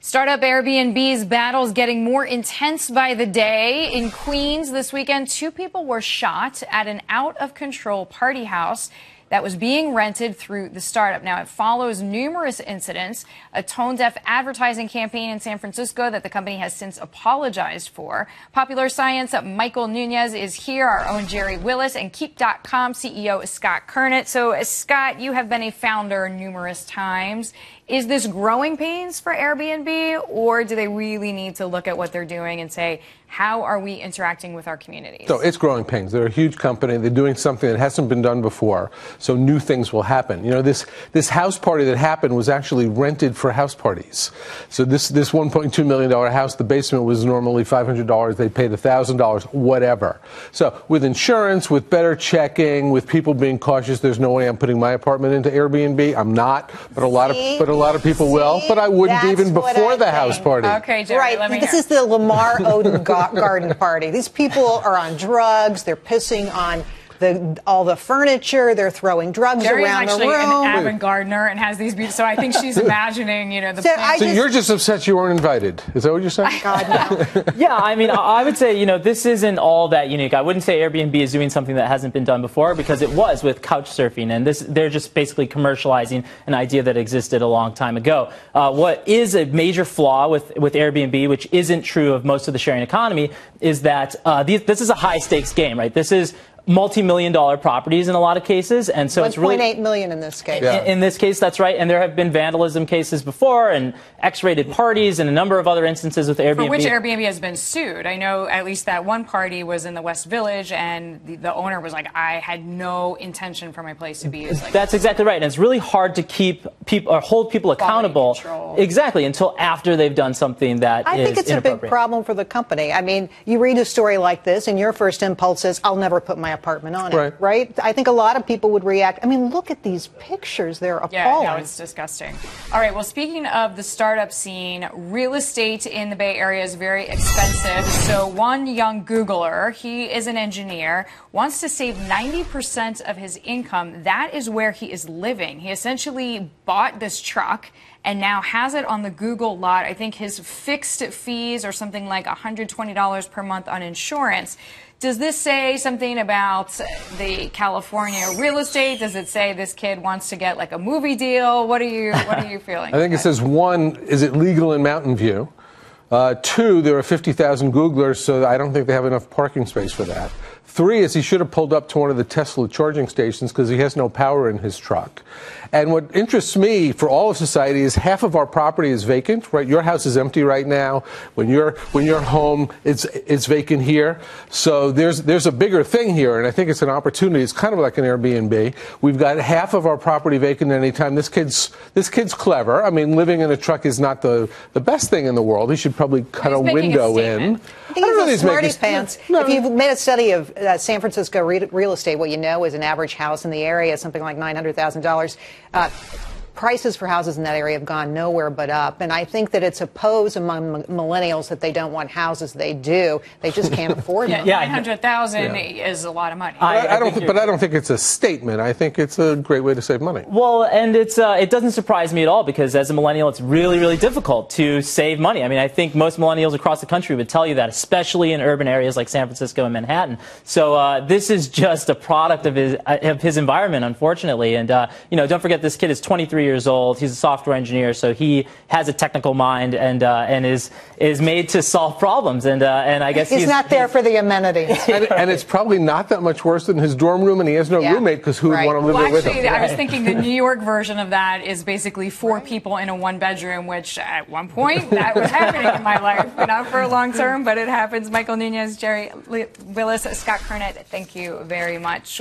Startup Airbnb's battles getting more intense by the day. In Queens this weekend, 2 people were shot at an out-of-control party house that was being rented through the startup. Now, it follows numerous incidents, a tone-deaf advertising campaign in San Francisco that the company has since apologized for. Popular Science Michael Nunez is here, our own Gerri, Willis, and Keep.com CEO Scott Kurnit. So, Scott, you have been a founder numerous times. Is this growing pains for Airbnb, or do they really need to look at what they're doing and say, how are we interacting with our communities? So it's growing pains. They're a huge company. They're doing something that hasn't been done before. So new things will happen. You know, this house party that happened was actually rented for house parties. So this $1.2 million house, the basement was normally $500. They paid $1,000, whatever. So with insurance, with better checking, with people being cautious, there's no way I'm putting my apartment into Airbnb. I'm not, but a lot of people will. But I wouldn't even before the house party. Okay, Gerri, right. Let me This hear. is the Lamar Odom garden party. These people are on drugs. They're pissing on all the furniture. They're throwing drugs Gerri's around the actually room. an avid gardener and has these beautiful. So I think she's imagining, the plants. So you're just upset you weren't invited. Is that what you're saying? God, no. Yeah, I mean, I would say, this isn't all that unique. I wouldn't say Airbnb is doing something that hasn't been done before, because it was with couch surfing, and they're just basically commercializing an idea that existed a long time ago. What is a major flaw with Airbnb, which isn't true of most of the sharing economy, is that this is a high-stakes game, right? This is multi-million-dollar properties in a lot of cases, and so it's really $1.8 million in this case. Yeah. In this case, that's right, and there have been vandalism cases before, and X-rated parties, and a number of other instances with Airbnb. For which Airbnb has been sued. I know at least that one party was in the West Village, and the owner was like, I had no intention for my place to be used like That's exactly right, and it's really hard to keep people or hold people accountable. Exactly, until after they've done something that I is think it's a inappropriate. big problem for the company. I mean, you read a story like this, and your first impulse is, I'll never put my apartment on it, right? I think a lot of people would react. I mean, look at these pictures. They're appalling. Yeah, no, it's disgusting. All right, well, speaking of the startup scene, real estate in the Bay Area is very expensive. So one young Googler, he is an engineer, wants to save 90% of his income. That is where he is living. He essentially bought this truck and now has it on the Google lot. I think his fixed fees are something like $120 per month on insurance. Does this say something about the California real estate? Does it say this kid wants to get like a movie deal? What are you feeling? I think it says, 1, is it legal in Mountain View? 2, there are 50,000 Googlers, so I don't think they have enough parking space for that. 3 is he should have pulled up to one of the Tesla charging stations because he has no power in his truck. And what interests me for all of society is half of our property is vacant, right? Your house is empty right now. When you're home, it's vacant here. So there's a bigger thing here, and I think it's an opportunity. It's kind of like an Airbnb. We've got half of our property vacant at any time. This kid's clever. I mean, living in a truck is not the best thing in the world. He should probably cut a window in. I think he's a smarty pants. No. If you've made a study of San Francisco real estate, what you know is an average house in the area is something like $900,000. Prices for houses in that area have gone nowhere but up, and I think that it's a pose among millennials that they don't want houses. They do. They just can't afford them. Yeah, $900,000 is a lot of money. I don't think it's a statement. I think it's a great way to save money. Well, and it doesn't surprise me at all, because as a millennial, it's really, really difficult to save money. I mean, I think most millennials across the country would tell you that, especially in urban areas like San Francisco and Manhattan. So this is just a product of his environment, unfortunately. And don't forget, this kid is 23 years old. He's a software engineer, so he has a technical mind and is made to solve problems. And I guess he's not there for the amenities. and it's probably not that much worse than his dorm room, and he has no roommate because who would want to live there with him? I was thinking the New York version of that is basically 4 people in a 1-bedroom, which at one point that was happening in my life. Not for a long term, but it happens. Michael Nunez, Gerri, Willis, Scott Kurnit, thank you very much.